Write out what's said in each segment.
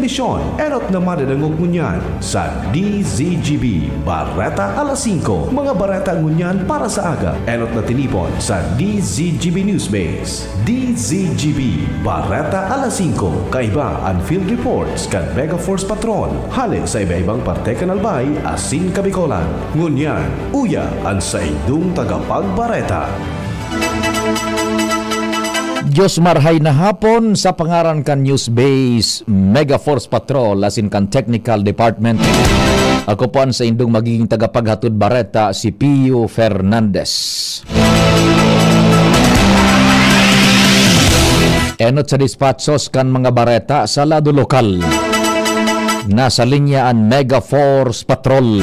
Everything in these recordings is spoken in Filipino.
telebisyon. Erot naman ang ngunyan sa DZGB Bareta alas 5. Mga bareta ngunyan para sa aga. Erot na tinipon sa DZGB Newsbase. DZGB Bareta alas 5. Kaiba ang field reports kan Mega Force Patrol. Halin sa iba-ibang parte kanalbay asin kabikolan. Ngunyan, uya ang sa idong tagapagbareta. Diyos marhay na hapon sa pangaran kan Newsbase Mega Force Patrol asin kan Technical Department. Ako po ang sa indong magiging tagapaghatod bareta si Pio Fernandez. Enot sa dispatchos kan mga bareta sa lado lokal. Nasa linya ang Mega Force Patrol.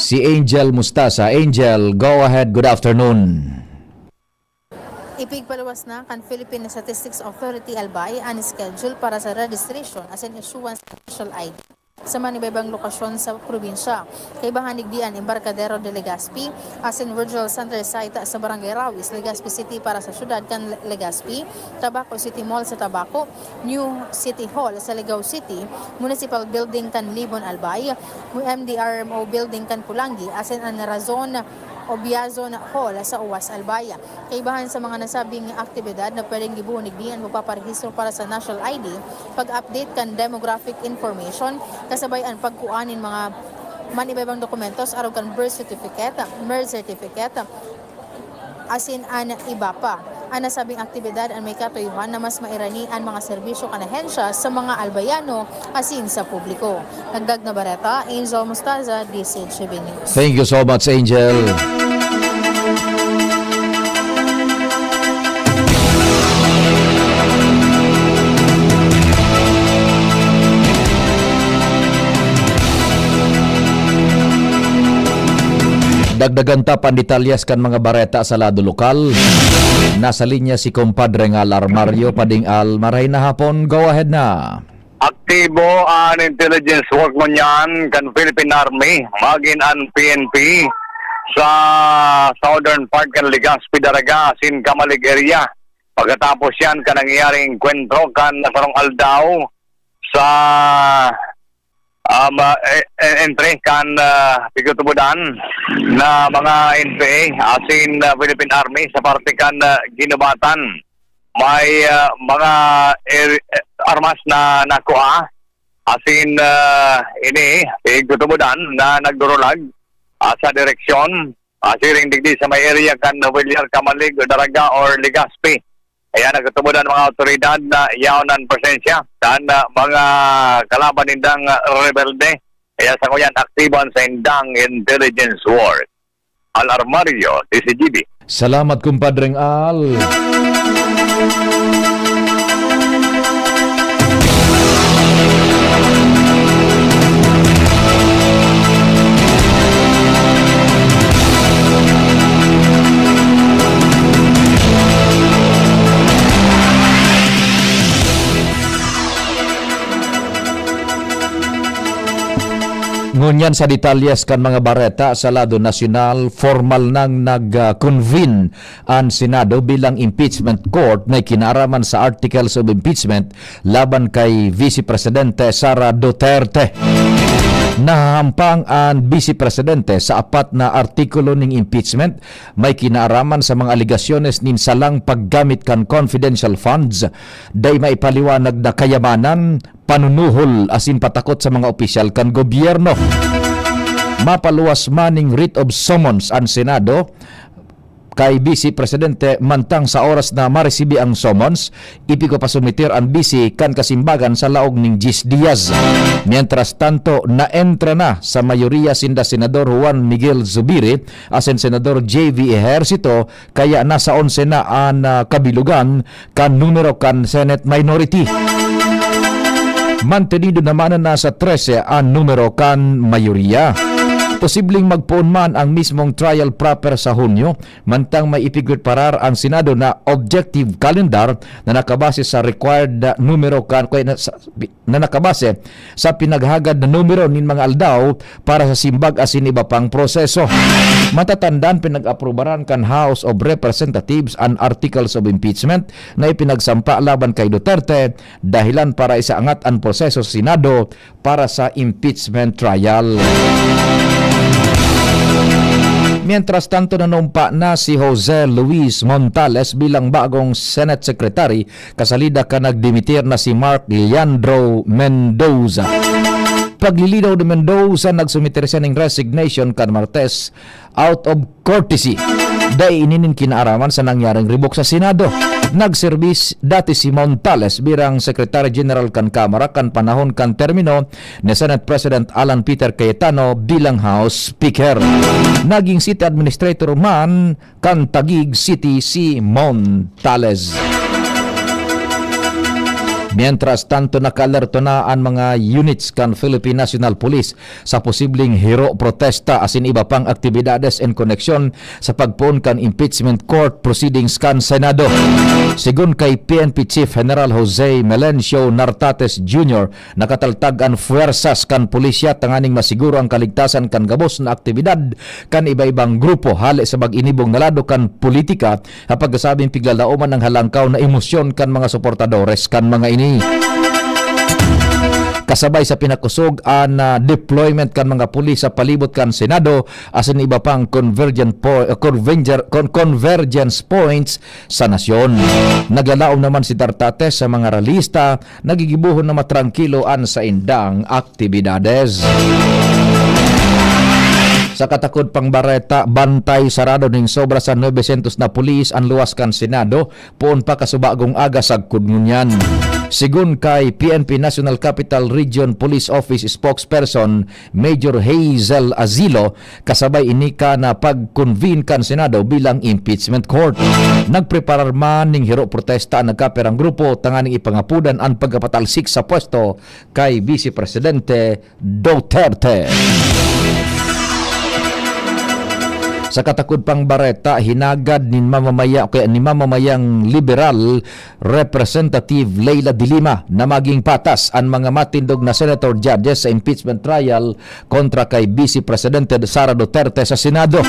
Si Angel Mustasa. Angel, go ahead. Good afternoon. Ipigpalawas na kan Philippine Statistics Authority Albay ang schedule para sa registration as in issuance of official ID sa manibabang lokasyon sa probinsya. Kay bahanig diyan Embarcadero de Legazpi as in Virtual Center site sa Barangay Rawis, Legazpi City para sa syudad kan Legazpi, Tabaco City Mall sa Tabaco, New City Hall sa Ligao City, Municipal Building kan Libon Albay, MDRMO Building kan Pulangi as in ang Razon Obiazon Hall sa Uwas Albaya. Kaibahan sa mga nasabing aktibidad na pwedeng gibunig diyan magpaparehistro para sa national ID, pag-update kan demographic information, kasabay ang pagkuanin mga manibabang dokumentos araw kan birth certificate, marriage certificate, asin an iba pa. Ang nasabing aktibidad ang may katuyuhan na mas mairani ang mga serbisyo kan ahensya sa mga albayano asin sa publiko. Nagdag na bareta, Angel Mustaza, DZGB News. Thank you so much, Angel. Dagdagan ta panditalyas kan mga bareta sa lado lokal. Nasa linya si Compadre Ngal Armario Padingal. Maray na hapon, go ahead na. Aktibo ang intelligence work mo niyan kan Philippine Army, maging ang PNP sa southern part kan Legazpi Daraga, sin Kamalig area. Pagkatapos yan kan nangyaring kwentro kan Nasarong Aldao sa entry kan pigutubudan na mga NPA asin Philippine Army sa parte kan ginubatan. May mga armas na nakuha asin ini pigutubudan na nagdurulag sa direksyon asiring digdi sa may area kan Villar, Kamalig, Daraga or Legazpi. Kaya nagtutubudan mga otoridad na yaonan presensya kan mga kalaban nindang rebelde. Kaya sa kuyan aktiban sa indang intelligence war. Al Armario, DZGB. Salamat, Compadre Al. Ngunyan sa detalyas kan mga bareta sa lado nasyonal, formal nang nag-convene ang Senado bilang impeachment court na kinaraman sa articles of impeachment laban kay Vice Presidente Sara Duterte. Nahahampang ang Vice Presidente sa apat na artikulo ng impeachment may kinaraman sa mga aligasyones nin salang paggamit kan confidential funds, day maipaliwanag na kayamanan, panunuhol asin patakot sa mga opisyal kan gobyerno. Mapaluwas maning writ of summons ang Senado kay Vice Presidente mantang sa oras na maresibi ang summons, ipiko pasumitir ang Vice kan kasimbagan sa laog ning 10 Diaz. Mientras tanto, naentra na sa mayoriya sinda Senador Juan Miguel Zubiri asin Senador J.V. Ejercito, kaya nasa 11 na ang kabilugan kan numero kan Senate Minority. Mantenido naman na sa 13 ang numero kan mayoriya. Posibleng magpuon man ang mismong trial proper sa Hunyo, mantang may ipigparar ang Senado na objective calendar na nakabase sa required numero na nakabase sa pinaghagad na numero nin mga aldaw para sa simbag asin iba pang proseso. Matatandaan pinag-aprobaran kan House of Representatives ang articles of impeachment na ipinagsampa laban kay Duterte dahilan para isaangat ang proseso sa Senado para sa impeachment trial. Mientras tanto, nanumpa na si Jose Luis Montales bilang bagong Senate Secretary kasalida ka nagdimitir na si Mark Leandro Mendoza. Paglilinaw ni Mendoza, nagsumiter siya ng resignation kan Martes out of courtesy. Dahil ininin kinaaraman sa nangyaring ribok sa Senado. Nagservis dati si Montales birang Secretary General kan Kamara kan panahon kan termino ni Senate President Alan Peter Cayetano bilang House Speaker. Naging City Administrator man kan Taguig City si Montales. Mientras tanto, nakalerto na ang mga units kan Philippine National Police sa posibleng hero protesta asin iba pang aktibidades en koneksyon sa pagpuon kan impeachment court proceedings kan Senado. Sigun kay PNP Chief General Jose Melencio Nartates Jr., nakataltag ang fuersas kan pulisya tanganing masiguro ang kaligtasan kan gabos na aktibidad kan iba-ibang grupo hali sa mag-inibong nalado kan politika kapag kasabing piglalauman ng halangkaw na emosyon kan mga suportadores kan mga ini. Kasabay sa pinakusog ang deployment kan mga pulis sa palibot kan Senado asin iba pang convergence points sa nasyon. Naglalaom naman si Nartates sa mga realista, nagigibuhon na matrangkiloan sa indang aktibidades. Sa katakod pang Bareta, bantay sarado ning sobra sa 900 na pulis ang luwas kan Senado, puon pa kasubagong aga sagkod ngunyan. Sigun kay PNP National Capital Region Police Office spokesperson Major Hazel Azilo, kasabay inika na pag-convene kan Senado bilang impeachment court. Nagpreparar man ning hiro protesta ang nagkaperang grupo tanganing ipangapudan ang pagkapatalsik sa pwesto kay Vice Presidente Duterte. Sa katakod pang Bareta, hinagad ni mamamayang liberal Representative Leila de Lima na maging patas ang mga matindog na senator judges sa impeachment trial kontra kay Vice Presidente Sara Duterte sa Senado.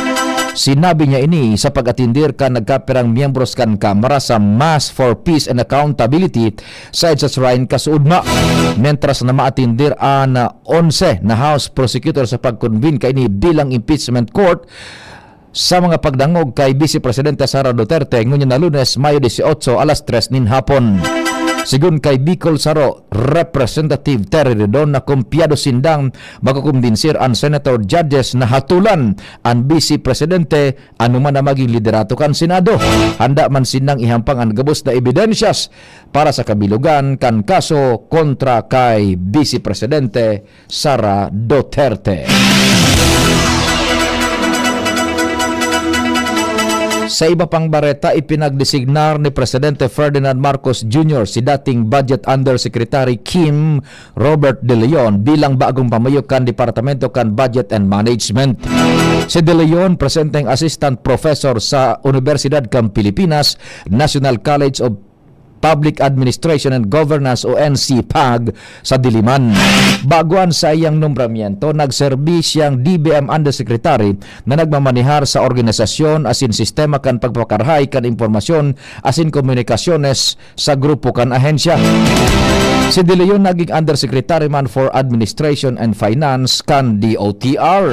Sinabi niya ini sa pag-atindir kan nagkapirang miyembros kan Kamara sa Mass for Peace and Accountability sa shrine kasuudma. Mentras na maatindir ang 11 na House Prosecutor sa pag-convene kay ini bilang impeachment court sa mga pagdangog kay Vice Presidente Sara Duterte ngunyan na Lunes, Mayo 18, alas 3 nin hapon. Sigun kay Bicol Saro, Representative Terry Redon na kumpiyado sindang makakumbinsir ang senator judges na hatulan ang Vice Presidente anuman na maging liderato kan Senado. Handa man sindang ihampang ang gabos na ebidensyas para sa kabilugan kan kaso kontra kay Vice Presidente Sara Duterte. Sa iba pang Bareta, ipinagdesignar ni Presidente Ferdinand Marcos Jr. si dating Budget Undersecretary Kim Robert De Leon bilang bagong pamayok kan Departamento kan Budget and Management. Si De Leon, presenteng Assistant Professor sa Universidad kan Pilipinas, National College of Public Administration and Governance o NCPAG sa Diliman. Baguan sa iyang nombramiento, nagserbi siyang DBM Undersecretary na nagmamanihar sa organisasyon asin sistema kan pagpakarhay kan impormasyon asin komunikasyones sa grupo kan ahensya. Si De Leon naging Undersecretary man for Administration and Finance kan DOTR.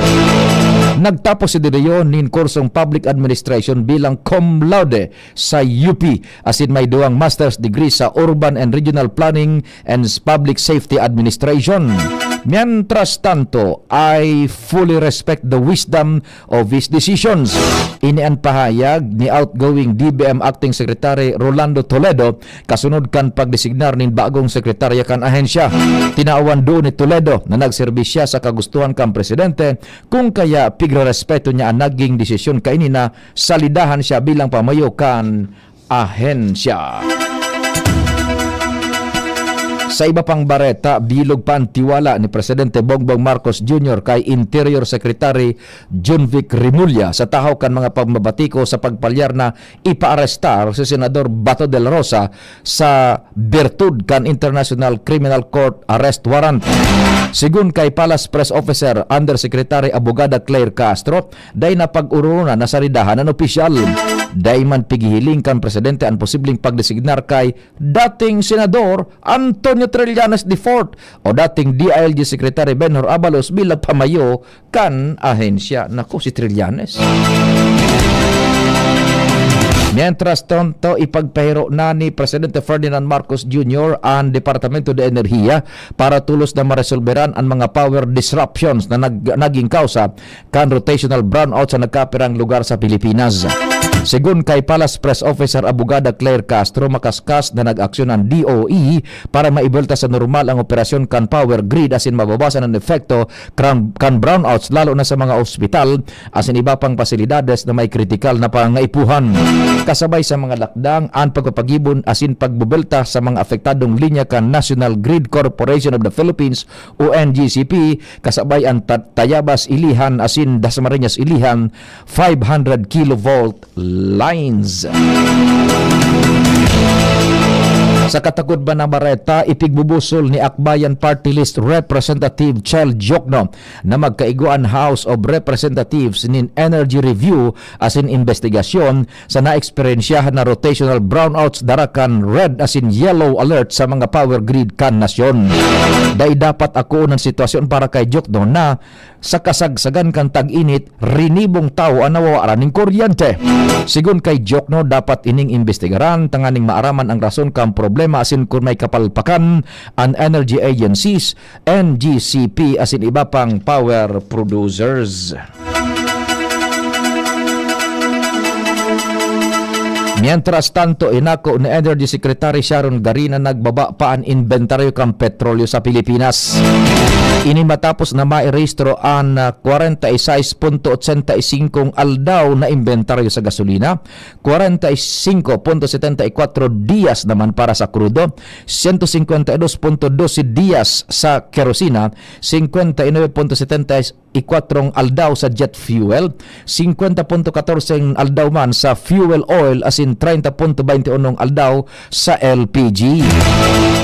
Nagtapos si De Leon nin kursong Public Administration bilang cum laude sa UP asin may duwang master's degree sa Urban and Regional Planning and Public Safety Administration. Mientras tanto, I fully respect the wisdom of his decisions. Ini ang pahayag ni outgoing DBM Acting Secretary Rolando Toledo kasunod kan pagdesignar nin bagong sekretarya kan ahensya. Tinaawan doon ni Toledo na nagserbisya sa kagustuhan kan presidente kung kaya pigrerespeto niya ang naging desisyon kaini na salidahan siya bilang pamayo kan ahensya. Sa iba pang bareta, bilog pa ang tiwala ni Presidente Bongbong Marcos Jr. kay Interior Secretary Junvic Rimulya sa tahaw kan mga pagmabatiko sa pagpalyar na ipaarestar si Senador Bato de la Rosa sa bertud kan International Criminal Court arrest warrant. Sigun kay Palace Press Officer Undersecretary Abogada Claire Castro, day na pag-uruna na saridahan ng opisyal. Day man pigihiling kan Presidente ang posibleng pagdesignar kay dating Senador Antonio Trillanes IV o dating DILG Secretary Benhur Abalos bilang pamayo kan ahensya. Naku, si Trillanes. Mientras tanto, ipagpahiro na ni Presidente Ferdinand Marcos Jr. ang Departamento de Enerhiya para tulos na maresolberan ang mga power disruptions na naging kausa kan rotational brownout sa nagkapirang lugar sa Pilipinas. Sigun kay Palace Press Officer Abogada Claire Castro, makaskas na nag-aksyon ang DOE para maibulta sa normal ang operasyon kan power grid asin mababasan ang epekto kan brownouts lalo na sa mga ospital asin iba pang pasilidades na may kritikal na pangaipuhan. Kasabay sa mga lakdang ang pagpapagibon asin pagbubulta sa mga apektadong linya kan National Grid Corporation of the Philippines o NGCP, kasabay ang Tayabas Ilihan asin Dasmariñas Ilihan 500 kilovolt lines. Sa katakod ba na bareta, ipigbubusol ni Akbayan Party List Representative Chel Jokno na magkaiguan House of Representatives nin energy review asin investigasyon sa naeksperyensyahan na rotational brownouts darakan red asin yellow alert sa mga power grid kan nasyon. Dahil dapat ako ng sitwasyon para kay Jokno na sa kasagsagan kan tag-init, rinibong tao ang nawawaran ng kuryente. Sigun kay Jokno, dapat ining investigaran tanganing maaraman ang rason kang problema asin kung may kapalpakan ang energy agencies, NGCP asin iba pang power producers. Mientras tanto, inako ni Energy Secretary Sharon Garina nagbaba pa ang inventaryo kang petrolyo sa Pilipinas. Ini matapos na mairehistro ang 46.85 aldaw na inventaryo sa gasolina, 45.74 dias naman para sa krudo, 152.12 dias sa kerosina, 59.74 aldaw sa jet fuel, 50.14 aldaw man sa fuel oil asin 30.21 aldaw sa LPG.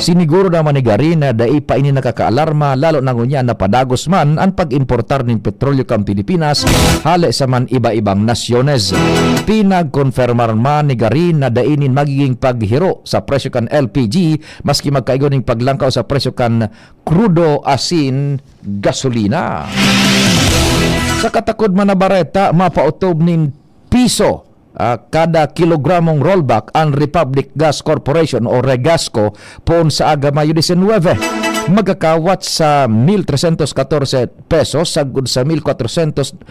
Siniguro naman ni Garina dai pa ini nakakaalarma lalo na ngunya na padagos man ang pag-importar ng petrolyo kang Pilipinas hali sa man iba-ibang nasyones. Pinagkonfirmar man ni Garina na dainin magiging paghiro sa presyo kan LPG maski magkaigo ning paglangkaw sa presyo kan krudo asin gasolina. Sa katakod man na bareta, mapautob nin piso kada kilogramong rollback ang Republic Gas Corporation o Regasco poon sa aga Mayo 19. Magkakawat sa 1,314 pesos sagud sa 1,449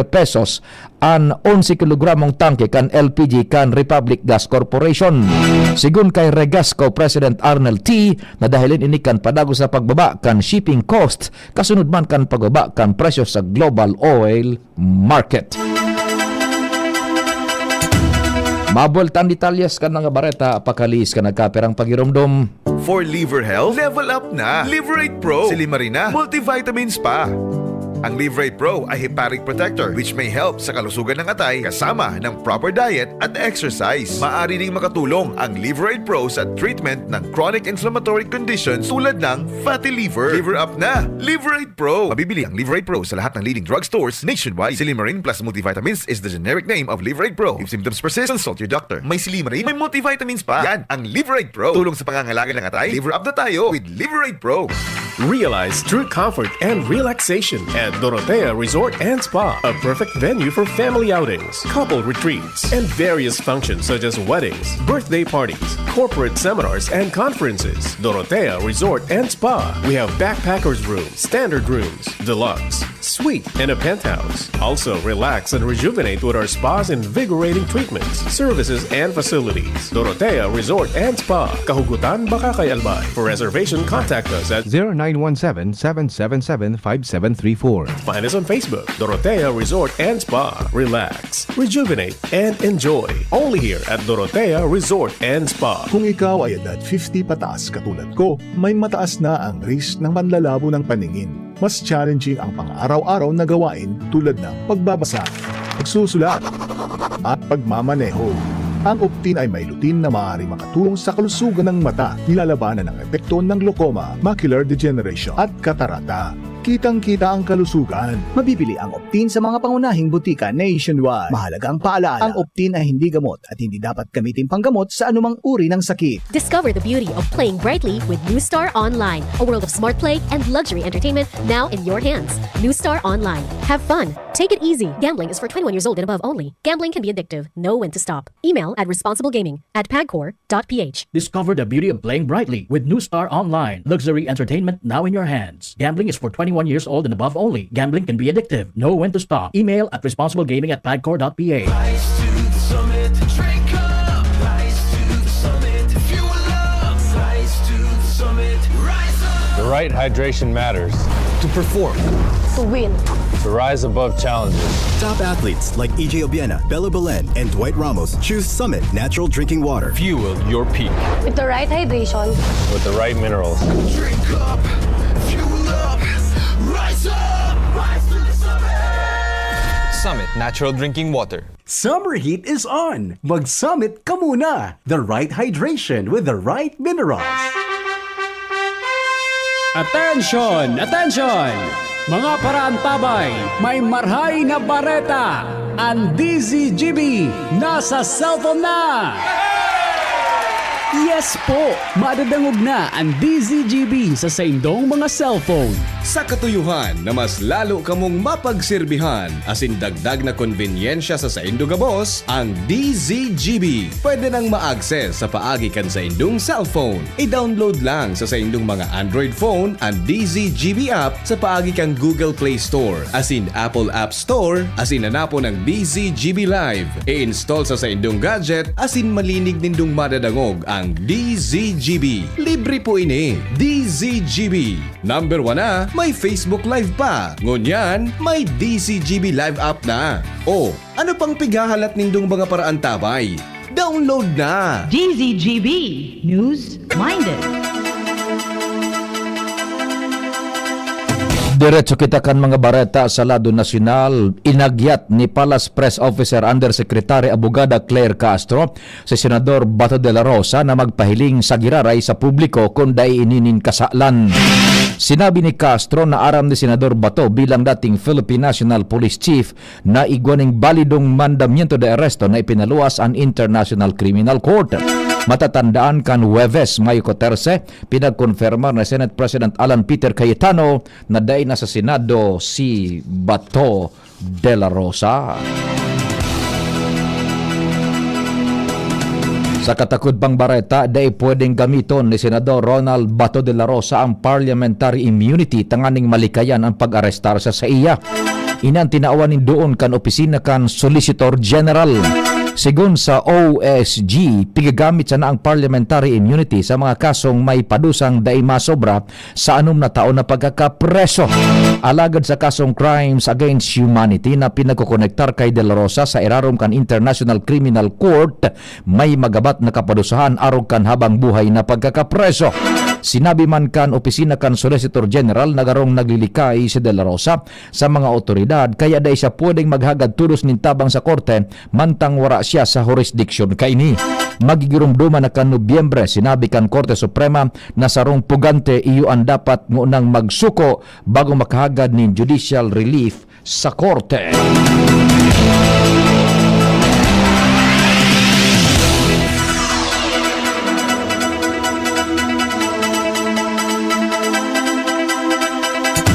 pesos ang 11 kilogramong tangke kan LPG kan Republic Gas Corporation. Sigun kay Regasco President Arnel T, na dahilin ini kan padago sa pagbaba kan shipping cost kasunod man kan pagbaba kan presyo sa global oil market. Mabueltan detalyes kan mga bareta pakalis kan nagkaperang pagiromdom. For liver health, level up na. Liverate Pro. Silimarina, multivitamins pa. Ang Liverate Pro ay hepatic protector which may help sa kalusugan ng atay kasama ng proper diet at exercise. Maaari ding makatulong ang Liverate Pro sa treatment ng chronic inflammatory conditions tulad ng fatty liver. Liver up na! Liverate Pro! Mabibili ang Liverate Pro sa lahat ng leading drugstores nationwide. Silimarin plus multivitamins is the generic name of Liverate Pro. If symptoms persist, consult your doctor. May Silimarin, may multivitamins pa. Yan ang Liverate Pro. Tulong sa pangangalaga ng atay. Liver up na tayo with Liverate Pro. Realize true comfort and relaxation at Dorotea Resort and Spa, a perfect venue for family outings, couple retreats, and various functions such as weddings, birthday parties, corporate seminars, and conferences. Dorotea Resort and Spa. We have backpackers rooms, standard rooms, deluxe, suite, and a penthouse. Also, relax and rejuvenate with our spa's invigorating treatments, services, and facilities. Dorotea Resort and Spa, Kahugutan, Bakakay, Albay. For reservation, contact us at 0917-777-5734. Find us on Facebook, Dorotea Resort and Spa. Relax, rejuvenate, and enjoy. Only here at Dorotea Resort and Spa. Kung ikaw ay edad 50 pataas katulad ko, may mataas na ang risk ng panlalabo ng paningin. Mas challenging ang pang-araw-araw na gawain tulad ng pagbabasa, pagsusulat, at pagmamaneho. Ang Optin ay may lutin na maaari makatulong sa kalusugan ng mata, nilalabanan ang epekto ng glaucoma, macular degeneration at katarata. Kitang-kita ang kalusugan. Mabibili ang Optin sa mga pangunahing butika nationwide. Mahalagang paalala, ang Optin ay hindi gamot at hindi dapat gamitin panggamot sa anumang uri ng sakit. Discover the beauty of playing brightly with New Star Online, a world of smart play and luxury entertainment now in your hands. New Star Online. Have fun. Take it easy. Gambling is for 21 years old and above only. Gambling can be addictive. Know when to stop. Email at responsiblegaming@pagcor.ph. Discover the beauty of playing brightly with New Star Online. Luxury entertainment now in your hands. Gambling is for 21 years old and above only. Gambling can be addictive. Know when to stop. Email at responsiblegaming@pagcor.ph. The right hydration matters. To perform. To win. To rise above challenges. Top athletes like EJ Obiena, Bella Belen, and Dwight Ramos choose Summit Natural Drinking Water. Fuel your peak With the right hydration. with the right minerals. Drink up, fuel up, rise up, rise to the summit. Summit Natural Drinking Water. Summer heat is on. Mag-Summit ka muna. The right hydration with the right minerals. Attention! Attention! Mga paraantabay, may marhay na bareta. Ang DZGB nasa cellphone na! Yes po! Madadangog na ang DZGB sa saindong mga cellphone. Sa katuyuhan na mas lalo kamong mapagserbihan, asin dagdag na konvenyensya sa saindong gabos, ang DZGB. Pwede nang ma-access sa paagi kan sa indong cellphone. I-download lang sa saindong mga Android phone ang DZGB app sa paagi kang Google Play Store, asin Apple App Store, asin hanapo ng DZGB Live. I-install sa saindong gadget, asin malinig nindong madadangog ang DZGB. Libre po ini. DZGB. Number 1 na, may Facebook Live pa. Ngunyan, may DZGB Live app na. O, ano pang pigahalat nindong mga paraan tabay? Download na! DZGB News Minded. Diretso kita kan mga bareta sa lado nasyonal. Inagyat ni Palace Press Officer Undersecretary Abogada Claire Castro si Senador Bato de la Rosa na magpahiling sa giraray sa publiko kung dai ininin kasalan. Sinabi ni Castro na aram ni Senador Bato bilang dating Philippine National Police Chief na igwaning balidong mandamiento de arresto na ipinaluwas ang International Criminal Court. Matatandaan kan Huwebes, Mayo 13, pinagkonfirma na Senate President Alan Peter Cayetano na dahil na sa Senado si Bato de la Rosa. Sa katakod pang bareta, dahil pwedeng gamiton ni Senador Ronald Bato de la Rosa ang parliamentary immunity tanganing malikayan ang pag-arestar sa iya. Inan tinaawanin doon kan opisina kan Solicitor General. Sigun sa OSG, pigagamit sa na ang parliamentary immunity sa mga kasong may padusang dai masobra sa 6 na taon na pagkakapreso. Alagad sa kasong crimes against humanity na pinagkukonektar kay De La Rosa sa irarom kan International Criminal Court, may magabat na kapadusahan arog kan habang buhay na pagkakapreso. Sinabi man kan opisina kan Solicitor General nagarong naglilikay si De La Rosa sa mga otoridad kaya dahil siya pwedeng maghagad tulos nintabang sa korte mantang wara siya sa jurisdiction kaini. Magigirumduman na kan Nobyembre, sinabi kan Korte Suprema na sarong pugante iyo ang dapat ngunang magsuko bago makahagad ni judicial relief sa korte.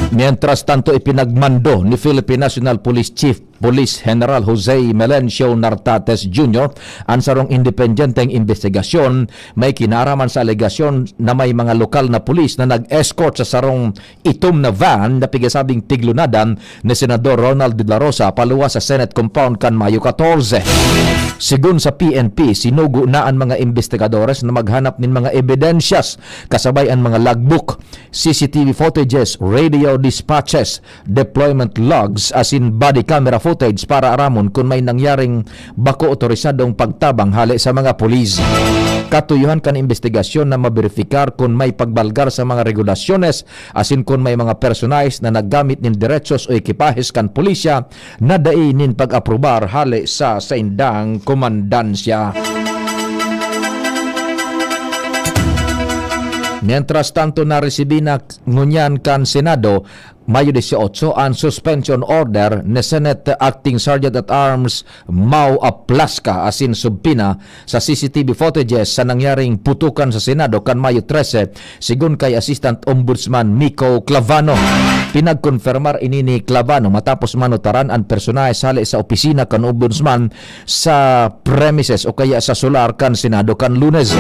Mientras tanto, ipinagmando ni Philippine National Police Chief Police General Jose Melencio Nartates Jr. ang sarong independenteng investigasyon may kinaraman sa alegasyon na may mga lokal na pulis na nag-escort sa sarong itom na van na pigasabing tiglunadan ni Senador Ronald De La Rosa paluwas sa Senate compound kan Mayo 14. Sigun sa PNP, sinugo na ang mga investigadores na maghanap ng mga ebidensyas kasabay ang mga logbook, CCTV footages, radio dispatches, deployment logs as in body camera footage para aramon kung may nangyaring bako otorisadong pagtabang hali sa mga pulis. Katuyuhan kan investigasyon na maberifikar kung may pagbalgar sa mga regulasyones asin kung may mga personalis na naggamit ng derechos o ekipahes kan pulisya na dainin pag-aprobar hali sa indang komandansya. Mientras tanto na resibina ngunyan kan Senado Mayo 18 ang suspension order ni Senate Acting Sergeant at Arms Mau Aplasca asin subpina sa CCTV footages sa nangyaring putukan sa Senado kan Mayo 13 sigun kay Assistant Ombudsman Miko Clavano. Pinagkonfirmar ini ni Clavano matapos manutaran ang personahe sali sa opisina kan Ombudsman sa premises o kaya sa solar kan Senado kan Lunes.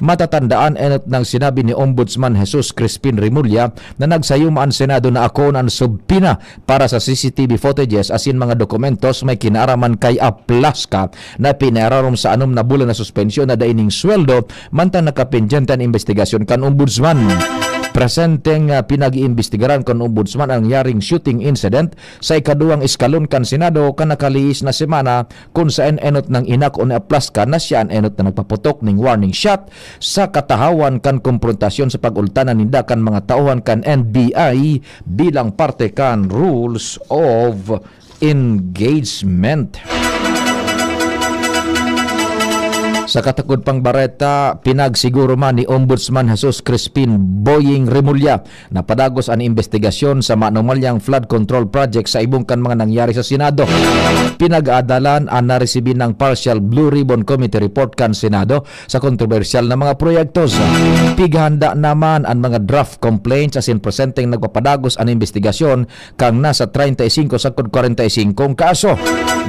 Matatandaan enot ng sinabi ni Ombudsman Jesus Crispin Remulla na nagsayumaan Senado na ako ang subpina para sa CCTV footages asin mga dokumentos may kinaraman kay Aplasca na pinararom sa anom na bulan na suspensyon na daining sweldo mantang nakapinjantan investigasyon kan Ombudsman. Presenteng pinag-iimbestigaran kan Ombudsman ang yaring shooting incident sa ikaduhang eskalon kan Senado kan nakaliis na semana kung saan enot ng inak o ni Aplasca na siya ang enot na nagpaputok ng warning shot sa katahawan kan konfrontasyon sa pag-ultanan ninda kan mga tauhan kan NBI bilang parte kan rules of engagement. Sa katakod pang bareta, pinagsiguro man ni Ombudsman Jesus Crispin Boying Remulla na padagos ang investigasyon sa manumalyang flood control project sa ibong kan mga nangyari sa Senado. Pinag-aadalan ang naresibin ng partial Blue Ribbon Committee report kan Senado sa kontrobersyal na mga proyektos. Pighanda naman ang mga draft complaints as in presenteng nagpapadagos ang investigasyon kang nasa 35 sa 45 kaso.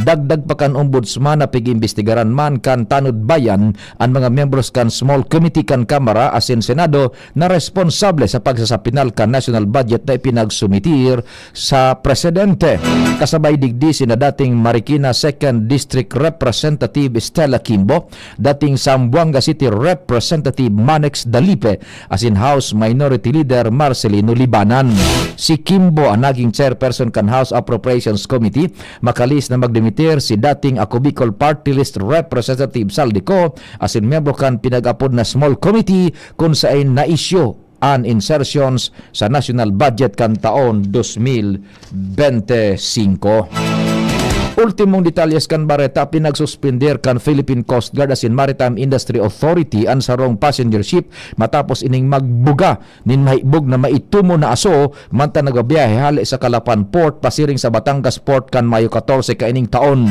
Dagdag pa kan Ombudsman na pig-imbestigaran man kan Tanud Bayan ang mga membros kan small committee kan Kamara asin Senado na responsable sa pagsasapinal kan national budget na ipinagsumitir sa Presidente. Kasabay digdi sina dating Marikina 2nd District Representative Stella Kimbo, dating Zamboanga City Representative Manex Dalipe asin House Minority Leader Marcelino Libanan. Si Kimbo ang naging chairperson kan House Appropriations Committee, makalis na magdimitir si dating Ako Bicol Party List Representative Saldico asin miyembro kan pinag-apod na small committee kung saan na-issue an insertions sa national budget kan taon 2025. Ultimong detalyes kan bareta, pinagsuspender kan Philippine Coast Guard asin Maritime Industry Authority ang sarong passenger ship matapos ining magbuga nin mahibog na maitumo na aso manta nagabiyahe hali sa Calapan Port pasiring sa Batangas Port kan Mayo 14 kaining taon.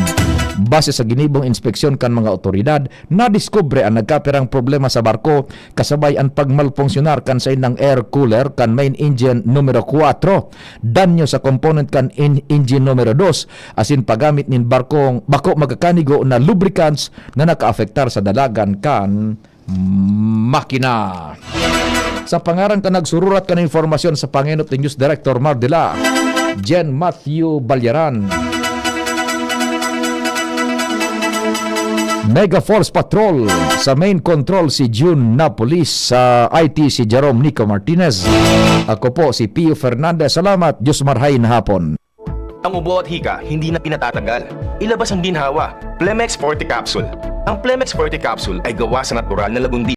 Base sa ginibong inspeksyon kan mga otoridad, nadiskubre ang nagkapirang problema sa barko kasabay ang pagmalpungsyonar kan sa inang air cooler kan main engine numero 4, danyo sa component kan engine numero 2 asin paggamit nin bako magkakanigo na lubricants na nakaafektar sa dalagan kan makina. Sa pangaran ka nagsururat ka ng informasyon sa Panginot ni News Director Mardila, Jen Matthew Balyaran. Mega Force Patrol sa main control si June Napolis, sa IT si Jerome Nico Martinez. Ako po si Pio Fernandez. Salamat, Diyos marhain hapon. Ang ubo at hika hindi na pinatatanggal. Ilabas ang ginhawa. Plemex Forte Capsule. Ang Plemex Forte Capsule ay gawa sa natural na lagundi